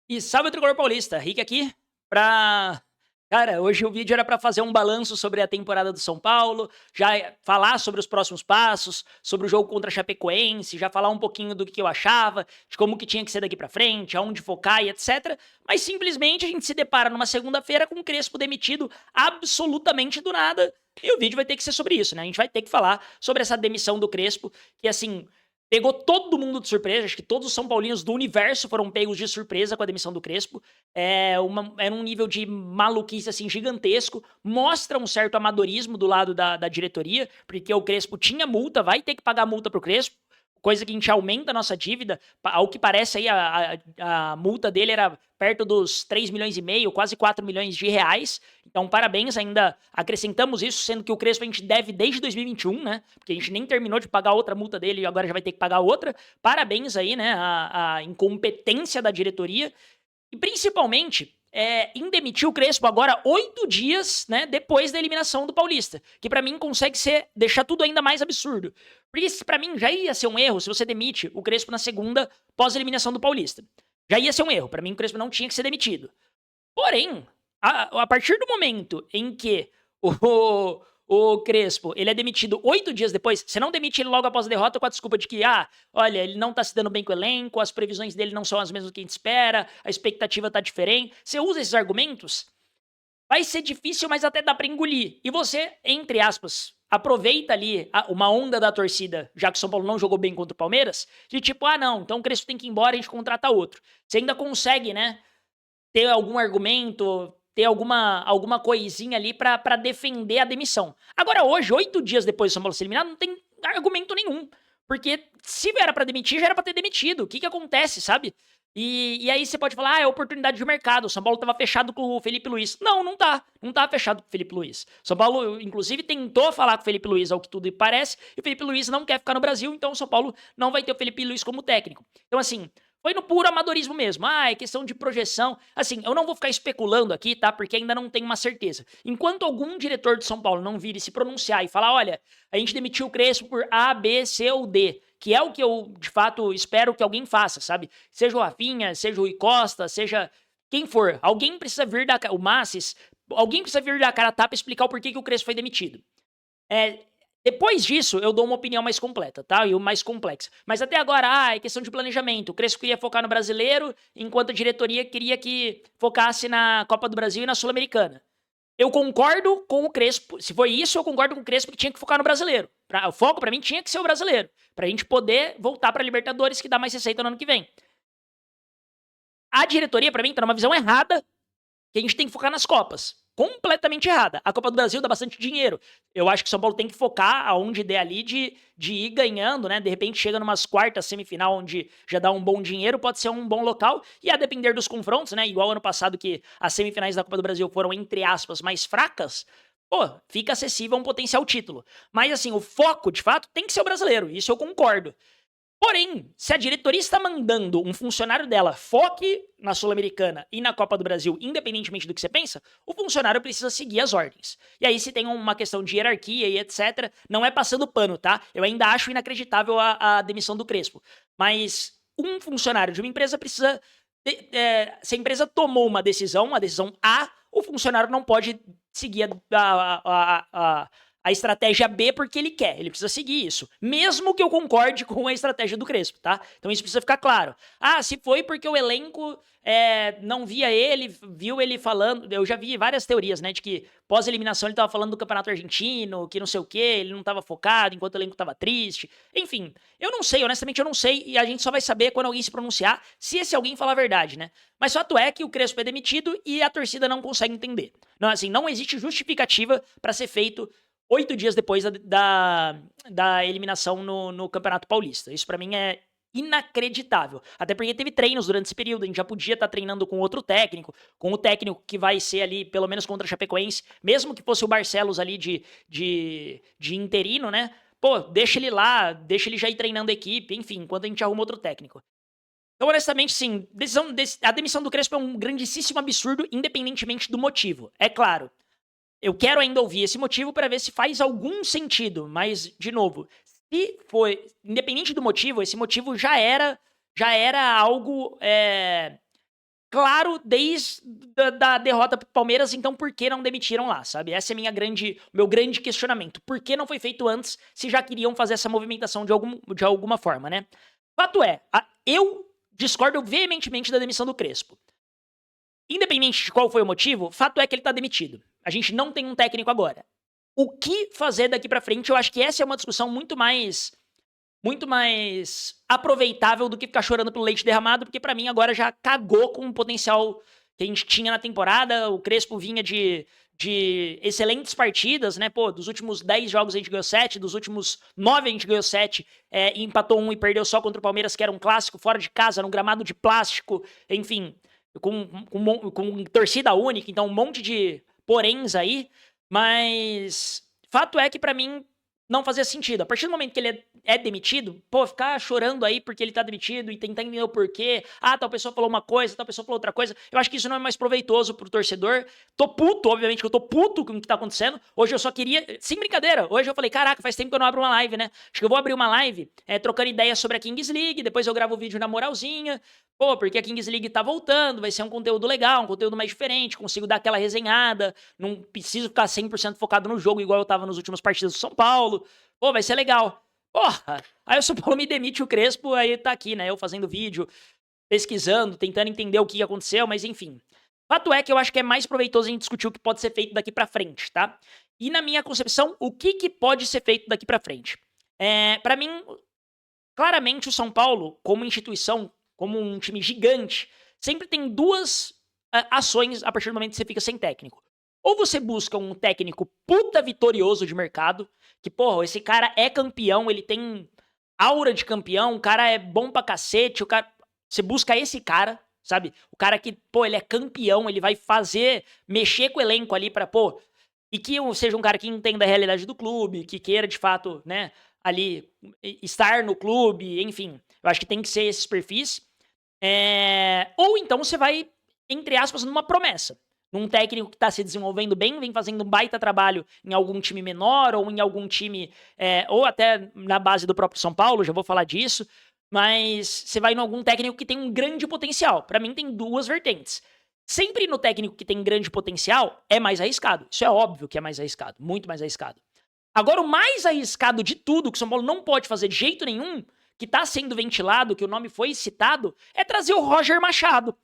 E salve o Tricolor Paulista, Rick aqui pra... Cara, hoje o vídeo era pra fazer um balanço sobre a temporada do São Paulo, já falar sobre os próximos passos, sobre o jogo contra a Chapecoense, já falar um pouquinho do que eu achava, de como que tinha que ser daqui pra frente, aonde focar e etc. Mas simplesmente a gente se depara numa segunda-feira com o Crespo demitido absolutamente do nada, e o vídeo vai ter que ser sobre isso, né? A gente vai ter que falar sobre essa demissão do Crespo, que assim... Pegou todo mundo de surpresa, acho que todos os São Paulinos do universo foram pegos de surpresa com a demissão do Crespo. Era um nível de maluquice assim, gigantesco. Mostra um certo amadorismo do lado da diretoria, porque o Crespo tinha multa, vai ter que pagar multa pro Crespo. Coisa que a gente aumenta a nossa dívida. Ao que parece aí, a multa dele era perto dos 3 milhões e meio, quase 4 milhões de reais. Então, parabéns, ainda acrescentamos isso, sendo que o Crespo a gente deve desde 2021, né? Porque a gente nem terminou de pagar outra multa dele e agora já vai ter que pagar outra. Parabéns aí, né? A incompetência da diretoria. E principalmente em demitir o Crespo agora 8 dias, né, depois da eliminação do Paulista, que pra mim consegue deixar tudo ainda mais absurdo. Porque pra mim já ia ser um erro se você demite o Crespo na segunda pós-eliminação do Paulista. Já ia ser um erro, pra mim o Crespo não tinha que ser demitido. Porém, a partir do momento em que o Crespo ele é demitido 8 dias depois, você não demite ele logo após a derrota com a desculpa de que, olha, ele não tá se dando bem com o elenco, as previsões dele não são as mesmas que a gente espera, a expectativa tá diferente. Você usa esses argumentos, vai ser difícil, mas até dá pra engolir. E você, entre aspas, aproveita ali uma onda da torcida, já que o São Paulo não jogou bem contra o Palmeiras, de tipo, não, então o Crespo tem que ir embora e a gente contrata outro. Você ainda consegue, né, ter algum argumento, ter alguma coisinha ali pra defender a demissão. Agora hoje, 8 dias depois do São Paulo ser eliminado, não tem argumento nenhum. Porque se era pra demitir, já era pra ter demitido. O que acontece, sabe? E aí você pode falar, é oportunidade de mercado. O São Paulo tava fechado com o Felipe Luiz. Não, não tá. Não tá fechado com o Felipe Luiz. São Paulo, inclusive, tentou falar com o Felipe Luiz, ao que tudo parece, e o Felipe Luiz não quer ficar no Brasil, então o São Paulo não vai ter o Felipe Luiz como técnico. Então, assim, foi no puro amadorismo mesmo. É questão de projeção. Assim, eu não vou ficar especulando aqui, tá? Porque ainda não tenho uma certeza. Enquanto algum diretor de São Paulo não vir e se pronunciar e falar, olha, a gente demitiu o Crespo por A, B, C ou D, que é o que eu, de fato, espero que alguém faça, sabe? Seja o Rafinha, seja o Rui Costa, seja quem for. Alguém precisa vir o Massis, alguém precisa vir da cara a tapa e explicar o porquê que o Crespo foi demitido. Depois disso, eu dou uma opinião mais completa, tá? E mais complexa. Mas até agora, é questão de planejamento. O Crespo queria focar no brasileiro, enquanto a diretoria queria que focasse na Copa do Brasil e na Sul-Americana. Eu concordo com o Crespo. Se foi isso, eu concordo com o Crespo que tinha que focar no brasileiro. O foco, pra mim, tinha que ser o brasileiro. Pra gente poder voltar pra Libertadores, que dá mais receita no ano que vem. A diretoria, pra mim, tá numa visão errada, que a gente tem que focar nas Copas. Completamente errada. A Copa do Brasil dá bastante dinheiro. Eu acho que o São Paulo tem que focar aonde der ali de ir ganhando, né? De repente chega numas quartas, semifinal, onde já dá um bom dinheiro, pode ser um bom local. E a depender dos confrontos, né? Igual ano passado que as semifinais da Copa do Brasil foram, entre aspas, mais fracas. Pô, fica acessível a um potencial título. Mas assim, o foco, de fato, tem que ser o brasileiro. Isso eu concordo. Porém, se a diretoria está mandando um funcionário dela foque na Sul-Americana e na Copa do Brasil, independentemente do que você pensa, o funcionário precisa seguir as ordens. E aí, se tem uma questão de hierarquia e etc., não é passando pano, tá? Eu ainda acho inacreditável a demissão do Crespo. Mas um funcionário de uma empresa precisa. Se a empresa tomou uma decisão A, o funcionário não pode seguir a estratégia B porque ele quer, ele precisa seguir isso. Mesmo que eu concorde com a estratégia do Crespo, tá? Então isso precisa ficar claro. Se foi porque o elenco não via ele, viu ele falando. Eu já vi várias teorias, né? De que pós-eliminação ele tava falando do campeonato argentino, que não sei o que, ele não tava focado enquanto o elenco tava triste. Enfim, eu não sei, honestamente eu não sei. E a gente só vai saber quando alguém se pronunciar, se esse alguém falar a verdade, né? Mas fato é que o Crespo é demitido e a torcida não consegue entender. Não, assim, não existe justificativa para ser feito 8 dias depois da eliminação no Campeonato Paulista. Isso pra mim é inacreditável. Até porque teve treinos durante esse período, a gente já podia estar treinando com outro técnico, com o técnico que vai ser ali, pelo menos contra a Chapecoense, mesmo que fosse o Barcelos ali de interino, né? Pô, deixa ele lá, deixa ele já ir treinando a equipe, enfim, enquanto a gente arruma outro técnico. Então, honestamente, sim, a demissão do Crespo é um grandíssimo absurdo, independentemente do motivo. É claro, eu quero ainda ouvir esse motivo para ver se faz algum sentido, mas, de novo, se foi, independente do motivo, esse motivo já era algo claro desde da derrota pro Palmeiras, então por que não demitiram lá, sabe? Essa é meu grande questionamento. Por que não foi feito antes, se já queriam fazer essa movimentação de alguma forma, né? Fato é, eu discordo veementemente da demissão do Crespo. Independente de qual foi o motivo, fato é que ele tá demitido. A gente não tem um técnico agora. O que fazer daqui pra frente, eu acho que essa é uma discussão muito mais aproveitável do que ficar chorando pelo leite derramado, porque pra mim agora já cagou com o potencial que a gente tinha na temporada. O Crespo vinha de excelentes partidas, né? Pô, dos últimos 10 jogos a gente ganhou 7, dos últimos 9 a gente ganhou 7, e empatou 1 e perdeu só contra o Palmeiras, que era um clássico fora de casa, num gramado de plástico, enfim, com torcida única, então um monte de poréns aí, mas fato é que pra mim não fazia sentido. A partir do momento que ele é demitido, pô, ficar chorando aí porque ele tá demitido e tentar entender o porquê. Ah, tal pessoa falou uma coisa, tal pessoa falou outra coisa. Eu acho que isso não é mais proveitoso pro torcedor. Tô puto, obviamente que eu tô puto com o que tá acontecendo. Hoje eu só queria, sem brincadeira, hoje eu falei, caraca, faz tempo que eu não abro uma live, né? Acho que eu vou abrir uma live trocando ideias sobre a Kings League, depois eu gravo o vídeo na moralzinha. Pô, porque a Kings League tá voltando, vai ser um conteúdo legal, um conteúdo mais diferente, consigo dar aquela resenhada, não preciso ficar 100% focado no jogo igual eu tava nos últimos partidas do São Paulo. Pô, vai ser legal. Porra! Aí o São Paulo me demite o Crespo, aí tá aqui, né? Eu fazendo vídeo, pesquisando, tentando entender o que aconteceu, mas enfim. Fato é que eu acho que é mais proveitoso a gente discutir o que pode ser feito daqui pra frente, tá? E na minha concepção, o que pode ser feito daqui pra frente? Pra mim, claramente o São Paulo, como instituição, como um time gigante, sempre tem duas ações a partir do momento que você fica sem técnico. Ou você busca um técnico puta vitorioso de mercado, que, porra, esse cara é campeão, ele tem aura de campeão, o cara é bom pra cacete, você busca esse cara, sabe? O cara que, pô, ele é campeão, ele vai mexer com o elenco ali pra, pô, e que seja um cara que entenda a realidade do clube, que queira, de fato, né, ali, estar no clube, enfim. Eu acho que tem que ser esses perfis. Ou então você vai, entre aspas, numa promessa. Num técnico que tá se desenvolvendo bem, vem fazendo um baita trabalho em algum time menor, ou em algum time, ou até na base do próprio São Paulo, já vou falar disso. Mas você vai em algum técnico que tem um grande potencial. Pra mim tem duas vertentes. Sempre no técnico que tem grande potencial é mais arriscado. Isso é óbvio que é mais arriscado, muito mais arriscado. Agora, o mais arriscado de tudo, que o São Paulo não pode fazer de jeito nenhum, que tá sendo ventilado, que o nome foi citado, é trazer o Roger Machado.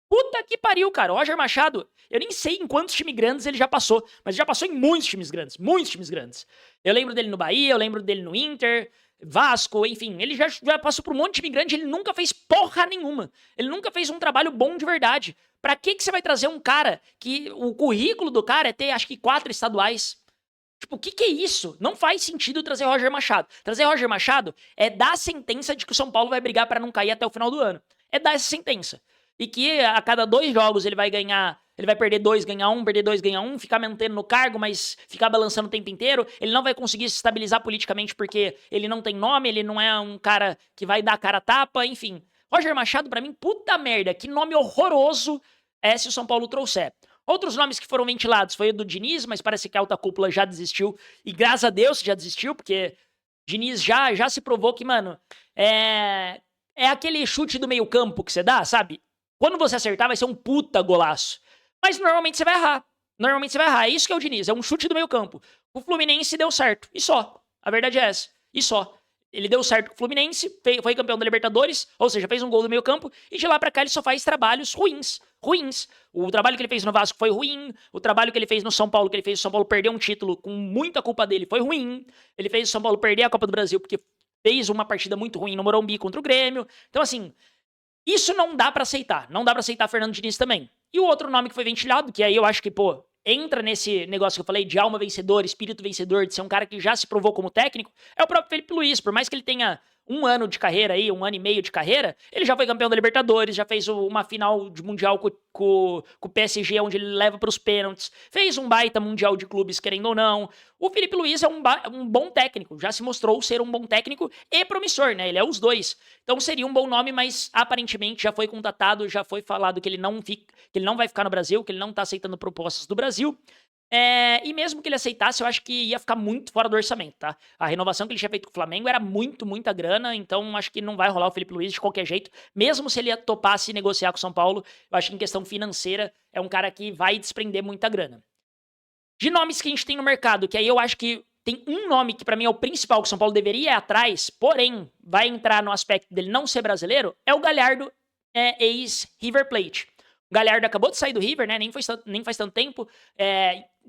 Puta que pariu, cara. O Roger Machado, eu nem sei em quantos times grandes ele já passou, mas já passou em muitos times grandes, muitos times grandes. Eu lembro dele no Bahia, eu lembro dele no Inter, Vasco, enfim, ele já passou por um monte de time grande, ele nunca fez porra nenhuma. Ele nunca fez um trabalho bom de verdade. Pra que você vai trazer um cara que o currículo do cara é ter, acho que, 4 estaduais? Tipo, o que é isso? Não faz sentido trazer Roger Machado. Trazer Roger Machado é dar a sentença de que o São Paulo vai brigar pra não cair até o final do ano. É dar essa sentença. E que a cada 2 jogos ele vai perder 2, ganhar 1, perder 2, ganhar 1, ficar mantendo no cargo, mas ficar balançando o tempo inteiro. Ele não vai conseguir se estabilizar politicamente porque ele não tem nome, ele não é um cara que vai dar a cara a tapa, enfim. Roger Machado, pra mim, puta merda, que nome horroroso é se o São Paulo trouxer. Outros nomes que foram ventilados foi o do Diniz, mas parece que a alta cúpula já desistiu. E graças a Deus já desistiu, porque Diniz já se provou que, mano, é aquele chute do meio campo que você dá, sabe? Quando você acertar vai ser um puta golaço. Mas normalmente você vai errar. Normalmente você vai errar. É isso que é o Diniz, é um chute do meio campo. O Fluminense deu certo. E só. A verdade é essa. E só. Ele deu certo com o Fluminense, foi campeão da Libertadores, ou seja, fez um gol do meio campo, e de lá pra cá ele só faz trabalhos ruins. O trabalho que ele fez no Vasco foi ruim, o trabalho que ele fez no São Paulo, que ele fez o São Paulo perder um título com muita culpa dele, foi ruim. Ele fez o São Paulo perder a Copa do Brasil porque fez uma partida muito ruim no Morumbi contra o Grêmio. Então assim, isso não dá pra aceitar. Não dá pra aceitar Fernando Diniz também. E o outro nome que foi ventilado, que aí eu acho que, pô, entra nesse negócio que eu falei de alma vencedora, espírito vencedor, de ser um cara que já se provou como técnico, é o próprio Felipe Luiz. Por mais que ele tenha 1 ano de carreira aí, 1 ano e meio de carreira, ele já foi campeão da Libertadores, já fez uma final de Mundial com o PSG, onde ele leva pros pênaltis, fez um baita Mundial de clubes, querendo ou não. O Felipe Luiz é um bom técnico, já se mostrou ser um bom técnico e promissor, né? Ele é os dois. Então seria um bom nome, mas aparentemente já foi contatado, já foi falado que ele não vai ficar no Brasil, que ele não tá aceitando propostas do Brasil. E mesmo que ele aceitasse, eu acho que ia ficar muito fora do orçamento, tá? A renovação que ele tinha feito com o Flamengo era muita grana, então acho que não vai rolar o Felipe Luiz de qualquer jeito. Mesmo se ele topasse negociar com o São Paulo, eu acho que em questão financeira é um cara que vai desprender muita grana. De nomes que a gente tem no mercado, que aí eu acho que tem um nome que pra mim é o principal que o São Paulo deveria ir atrás, porém vai entrar no aspecto dele não ser brasileiro, é o Galhardo, ex-River Plate. O Galhardo acabou de sair do River, né? Nem faz tanto tempo.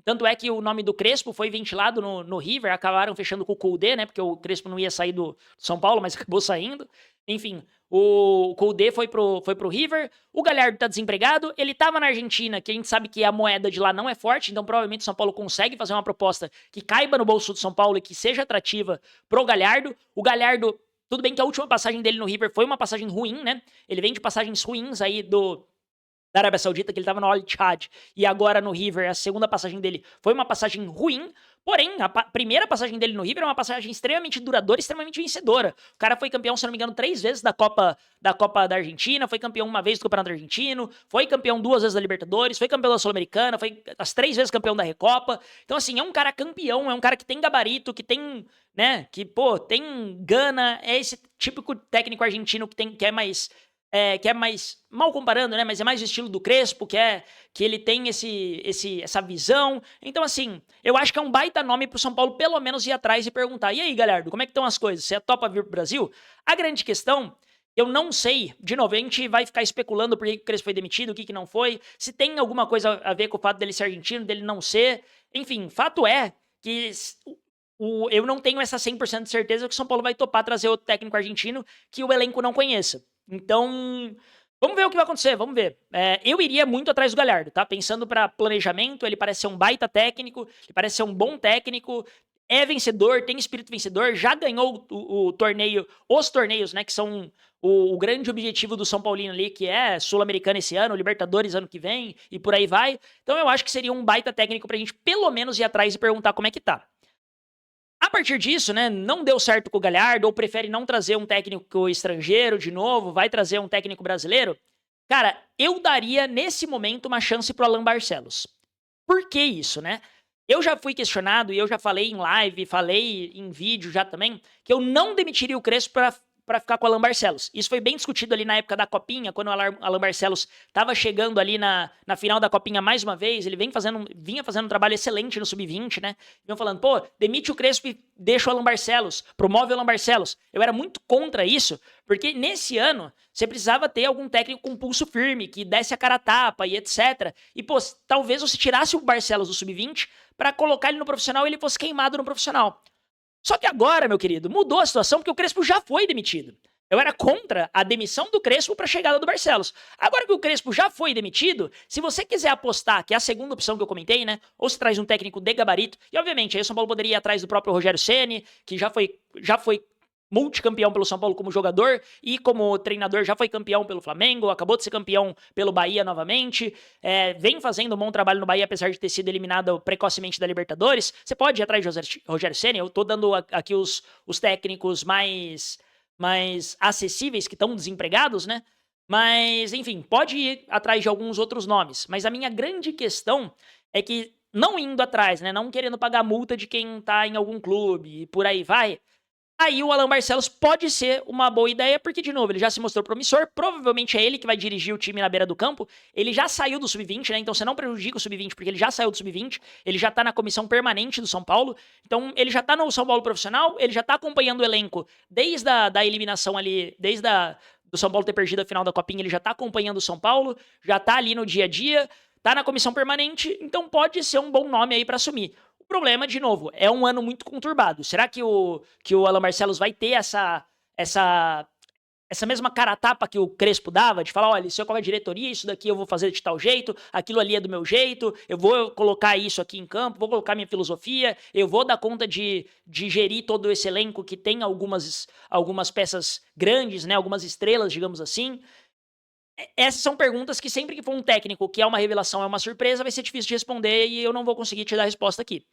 Tanto é que o nome do Crespo foi ventilado no River, acabaram fechando com o Koudé, né? Porque o Crespo não ia sair do São Paulo, mas acabou saindo. Enfim, o Koudé foi pro River, o Galhardo tá desempregado, ele tava na Argentina, que a gente sabe que a moeda de lá não é forte, então provavelmente o São Paulo consegue fazer uma proposta que caiba no bolso do São Paulo e que seja atrativa pro Galhardo. O Galhardo, tudo bem que a última passagem dele no River foi uma passagem ruim, né? Ele vem de passagens ruins aí da Arábia Saudita, que ele estava no Al Ittihad, e agora no River, a segunda passagem dele foi uma passagem ruim, porém, a primeira passagem dele no River é uma passagem extremamente duradoura, extremamente vencedora. O cara foi campeão, se não me engano, 3 vezes da Copa da Argentina, foi campeão uma vez do Campeonato Argentino, foi campeão 2 vezes da Libertadores, foi campeão da Sul-Americana, foi as 3 vezes campeão da Recopa. Então, assim, é um cara campeão, é um cara que tem gabarito, que tem, né, que, pô, tem gana, é esse típico técnico argentino que é mais mal comparando, né? Mas é mais o estilo do Crespo, que ele tem essa visão. Então, assim, eu acho que é um baita nome pro São Paulo, pelo menos, ir atrás e perguntar: e aí, Galhardo, como é que estão as coisas? Você topa vir pro Brasil? A grande questão, eu não sei, de novo, a gente vai ficar especulando por que o Crespo foi demitido, o que não foi, se tem alguma coisa a ver com o fato dele ser argentino, dele não ser. Enfim, fato é que eu não tenho essa 100% de certeza que o São Paulo vai topar trazer outro técnico argentino que o elenco não conheça. Então, vamos ver o que vai acontecer, vamos ver. Eu iria muito atrás do Galhardo, tá? Pensando para planejamento, ele parece ser um baita técnico, ele parece ser um bom técnico, é vencedor, tem espírito vencedor, já ganhou o torneio, os torneios, né, que são o grande objetivo do São Paulino ali, que é Sul-Americana esse ano, Libertadores ano que vem, e por aí vai. Então eu acho que seria um baita técnico pra gente pelo menos ir atrás e perguntar como é que tá. A partir disso, né, não deu certo com o Galhardo, ou prefere não trazer um técnico estrangeiro de novo, vai trazer um técnico brasileiro, cara, eu daria nesse momento uma chance pro Alan Barcelos. Por que isso, né? Eu já fui questionado e eu já falei em live, falei em vídeo já também, que eu não demitiria o Crespo pra ficar com o Alan Barcelos. Isso foi bem discutido ali na época da Copinha, quando o Alan Barcelos estava chegando ali na final da Copinha mais uma vez, ele vinha fazendo um trabalho excelente no Sub-20, né? Vinham falando, pô, demite o Crespo e deixa o Alan Barcelos, promove o Alan Barcelos. Eu era muito contra isso, porque nesse ano você precisava ter algum técnico com pulso firme, que desse a cara a tapa e etc. E, pô, talvez você tirasse o Barcelos do Sub-20 para colocar ele no profissional e ele fosse queimado no profissional. Só que agora, meu querido, mudou a situação porque o Crespo já foi demitido. Eu era contra a demissão do Crespo para a chegada do Barcelos. Agora que o Crespo já foi demitido, se você quiser apostar, que é a segunda opção que eu comentei, né? Ou se traz um técnico de gabarito, e obviamente aí o São Paulo poderia ir atrás do próprio Rogério Ceni, que já foi multicampeão pelo São Paulo como jogador e como treinador já foi campeão pelo Flamengo, acabou de ser campeão pelo Bahia novamente, vem fazendo um bom trabalho no Bahia, apesar de ter sido eliminado precocemente da Libertadores. Você pode ir atrás de Rogério Ceni, eu tô dando aqui os técnicos mais acessíveis que estão desempregados, né? Mas, enfim, pode ir atrás de alguns outros nomes. Mas a minha grande questão é que, não indo atrás, né? Não querendo pagar multa de quem tá em algum clube e por aí vai, aí o Alan Barcelos pode ser uma boa ideia, porque, de novo, ele já se mostrou promissor, provavelmente é ele que vai dirigir o time na beira do campo, ele já saiu do Sub-20, né, então você não prejudica o Sub-20, porque ele já saiu do Sub-20, ele já tá na comissão permanente do São Paulo, então ele já tá no São Paulo profissional, ele já tá acompanhando o elenco desde da eliminação ali, do São Paulo ter perdido a final da Copinha, ele já tá acompanhando o São Paulo, já tá ali no dia a dia, tá na comissão permanente, então pode ser um bom nome aí pra assumir. O problema, de novo, é um ano muito conturbado. Será que o Alan Barcelos vai ter essa mesma cara a tapa que o Crespo dava, de falar, olha, isso é com a diretoria, isso daqui eu vou fazer de tal jeito, aquilo ali é do meu jeito, eu vou colocar isso aqui em campo, vou colocar minha filosofia, eu vou dar conta de gerir todo esse elenco que tem algumas peças grandes, né, algumas estrelas, digamos assim. Essas são perguntas que sempre que for um técnico que é uma revelação, é uma surpresa, vai ser difícil de responder e eu não vou conseguir te dar a resposta aqui.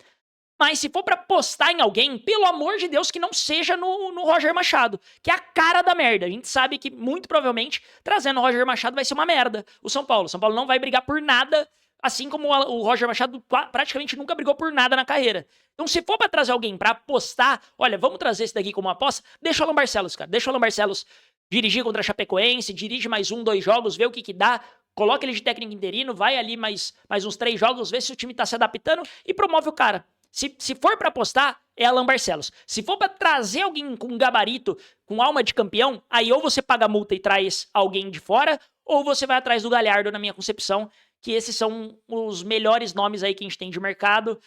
Mas se for pra postar em alguém, pelo amor de Deus, que não seja no Roger Machado, que é a cara da merda. A gente sabe que, muito provavelmente, trazendo o Roger Machado vai ser uma merda. O São Paulo não vai brigar por nada assim como o Roger Machado praticamente nunca brigou por nada na carreira. Então, se for pra trazer alguém pra apostar, olha, vamos trazer esse daqui como aposta, deixa o Alan Barcelos, cara. Deixa o Alan Barcelos dirigir contra a Chapecoense, dirige mais 1, 2 jogos, vê o que dá, coloca ele de técnico interino, vai ali mais uns 3 jogos, vê se o time tá se adaptando e promove o cara. Se for pra apostar, é Alan Barcelos. Se for pra trazer alguém com gabarito, com alma de campeão, aí ou você paga multa e traz alguém de fora, ou você vai atrás do Galhardo, na minha concepção, que esses são os melhores nomes aí que a gente tem de mercado,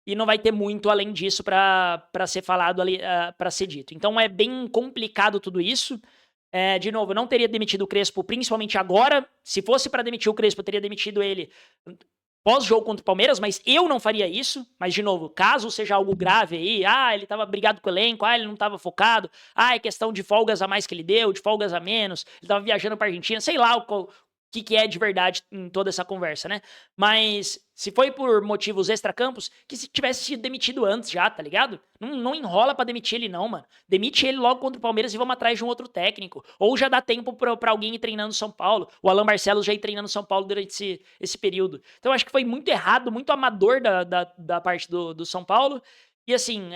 e não vai ter muito além disso pra ser falado ali, pra ser dito. Então é bem complicado tudo isso. De novo, eu não teria demitido o Crespo, principalmente agora. Se fosse pra demitir o Crespo, eu teria demitido ele pós-jogo contra o Palmeiras, mas eu não faria isso. Mas, de novo, caso seja algo grave aí, ele tava brigado com o elenco, ele não tava focado, é questão de folgas a mais que ele deu, de folgas a menos, ele tava viajando pra Argentina, sei lá o que é de verdade em toda essa conversa, né? Mas se foi por motivos extracampos, que se tivesse sido demitido antes já, tá ligado? Não enrola pra demitir ele não, mano. Demite ele logo contra o Palmeiras e vamos atrás de um outro técnico. Ou já dá tempo pra alguém ir treinando São Paulo. O Alan Barcelos já ir treinando São Paulo durante esse período. Então eu acho que foi muito errado, muito amador da parte do São Paulo. E assim,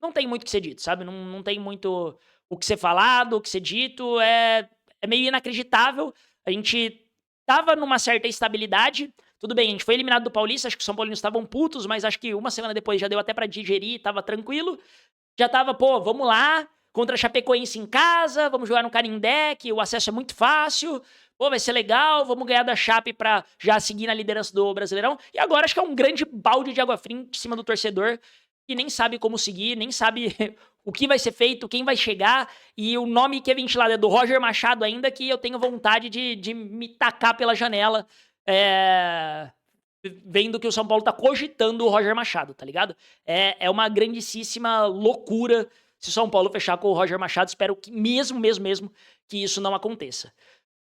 não tem muito o que ser dito, sabe? Não tem muito o que ser falado, o que ser dito. É meio inacreditável. A gente tava numa certa estabilidade. Tudo bem, a gente foi eliminado do Paulista, acho que os São Paulinos estavam putos, mas acho que uma semana depois já deu até pra digerir, tava tranquilo. Já tava, vamos lá, contra a Chapecoense em casa, vamos jogar no Canindé, que o acesso é muito fácil. Vai ser legal, vamos ganhar da Chape pra já seguir na liderança do Brasileirão. E agora acho que é um grande balde de água fria em cima do torcedor, que nem sabe como seguir, nem sabe o que vai ser feito, quem vai chegar, e o nome que é ventilado é do Roger Machado ainda, que eu tenho vontade de me tacar pela janela, vendo que o São Paulo tá cogitando o Roger Machado, tá ligado? É uma grandíssima loucura se o São Paulo fechar com o Roger Machado, espero que mesmo que isso não aconteça.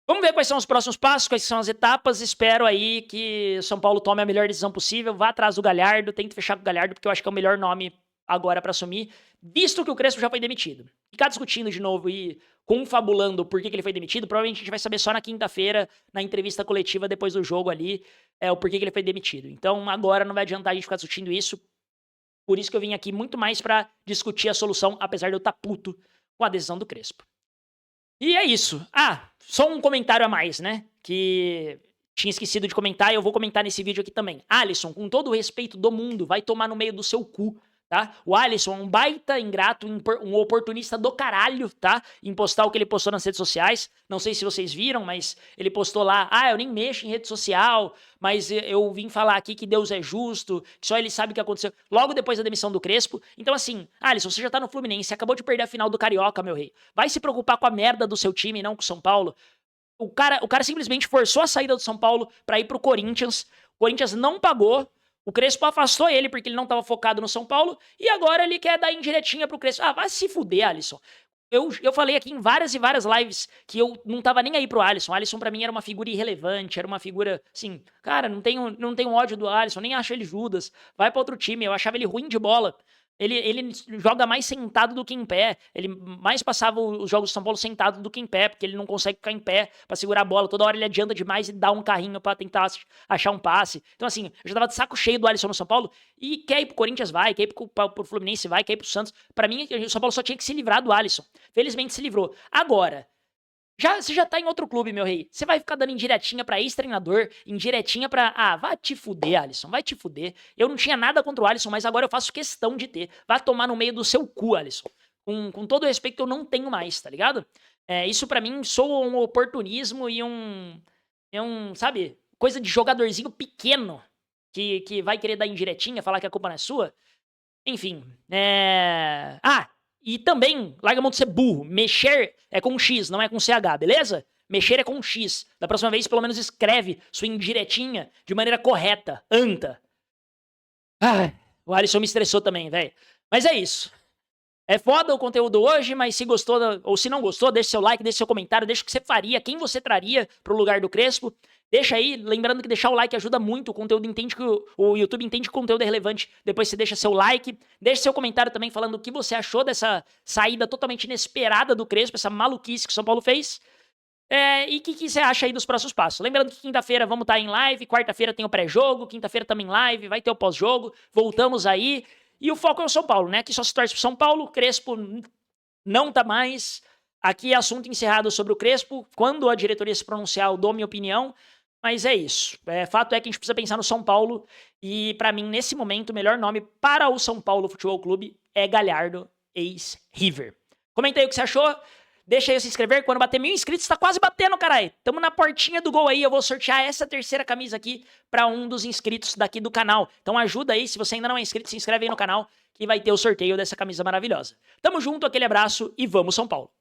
Vamos ver quais são os próximos passos, quais são as etapas. Espero aí que São Paulo tome a melhor decisão possível, vá atrás do Galhardo, tente fechar com o Galhardo, porque eu acho que é o melhor nome agora pra assumir, visto que o Crespo já foi demitido. Ficar discutindo de novo e confabulando por que ele foi demitido, provavelmente a gente vai saber só na quinta-feira, na entrevista coletiva depois do jogo ali, o porquê que ele foi demitido. Então agora não vai adiantar a gente ficar discutindo isso, por isso que eu vim aqui muito mais pra discutir a solução, apesar de eu estar puto com a decisão do Crespo. E é isso. Só um comentário a mais, né? Que tinha esquecido de comentar e eu vou comentar nesse vídeo aqui também. Alisson, com todo o respeito do mundo, vai tomar no meio do seu cu, tá? O Alisson é um baita ingrato, um oportunista do caralho, tá? Em postar o que ele postou nas redes sociais. Não sei se vocês viram, mas ele postou lá, eu nem mexo em rede social, mas eu vim falar aqui que Deus é justo, que só ele sabe o que aconteceu. Logo depois da demissão do Crespo. Então assim, Alisson, você já tá no Fluminense, acabou de perder a final do Carioca, meu rei. Vai se preocupar com a merda do seu time, não com o São Paulo. O cara simplesmente forçou a saída do São Paulo pra ir pro Corinthians. O Corinthians não pagou. O Crespo afastou ele porque ele não tava focado no São Paulo. E agora ele quer dar indiretinha pro Crespo. Vai se fuder, Alisson. Eu falei aqui em várias e várias lives que eu não tava nem aí pro Alisson. O Alisson pra mim era uma figura irrelevante, era uma figura, assim, cara, não tenho ódio do Alisson, nem acho ele Judas. Vai pra outro time, eu achava ele ruim de bola. Ele joga mais sentado do que em pé. Ele mais passava os jogos do São Paulo sentado do que em pé, porque ele não consegue ficar em pé pra segurar a bola. Toda hora ele adianta demais e dá um carrinho pra tentar achar um passe. Então, assim, eu já tava de saco cheio do Alisson no São Paulo. E quer ir pro Corinthians, vai. Quer ir pro Fluminense, vai. Quer ir pro Santos. Pra mim, o São Paulo só tinha que se livrar do Alisson. Felizmente se livrou. Agora, você já tá em outro clube, meu rei. Você vai ficar dando indiretinha pra ex-treinador, indiretinha pra... vai te fuder, Alisson, vai te fuder. Eu não tinha nada contra o Alisson, mas agora eu faço questão de ter. Vai tomar no meio do seu cu, Alisson. Com todo o respeito que eu não tenho mais, tá ligado? Isso pra mim soa um oportunismo e sabe, coisa de jogadorzinho pequeno que vai querer dar indiretinha, falar que a culpa não é sua. Enfim, e também, larga a mão de ser burro. Mexer é com X, não é com CH, beleza? Mexer é com X. Da próxima vez, pelo menos escreve sua indiretinha de maneira correta. Anta. O Alisson me estressou também, velho. Mas é isso. É foda o conteúdo hoje, mas se gostou, ou se não gostou, deixa seu like, deixa seu comentário, deixa o que você faria, quem você traria pro lugar do Crespo. Deixa aí, lembrando que deixar o like ajuda muito, o conteúdo entende que o YouTube entende que o conteúdo é relevante, depois você deixa seu like, deixa seu comentário também falando o que você achou dessa saída totalmente inesperada do Crespo, essa maluquice que o São Paulo fez. E o que você acha aí dos próximos passos? Lembrando que quinta-feira vamos estar em live, quarta-feira tem o pré-jogo, quinta-feira estamos em live, vai ter o pós-jogo, voltamos aí. E o foco é o São Paulo, né? Aqui só se torce pro São Paulo, Crespo não tá mais. Aqui é assunto encerrado sobre o Crespo. Quando a diretoria se pronunciar, eu dou minha opinião. Mas é isso. Fato é que a gente precisa pensar no São Paulo. E pra mim, nesse momento, o melhor nome para o São Paulo Futebol Clube é Galhardo, ex-River. Comenta aí o que você achou. Deixa aí se inscrever. Quando bater 1.000 inscritos, tá quase batendo, caralho. Tamo na portinha do gol aí. Eu vou sortear essa terceira camisa aqui pra um dos inscritos daqui do canal. Então ajuda aí. Se você ainda não é inscrito, se inscreve aí no canal que vai ter o sorteio dessa camisa maravilhosa. Tamo junto, aquele abraço e vamos São Paulo.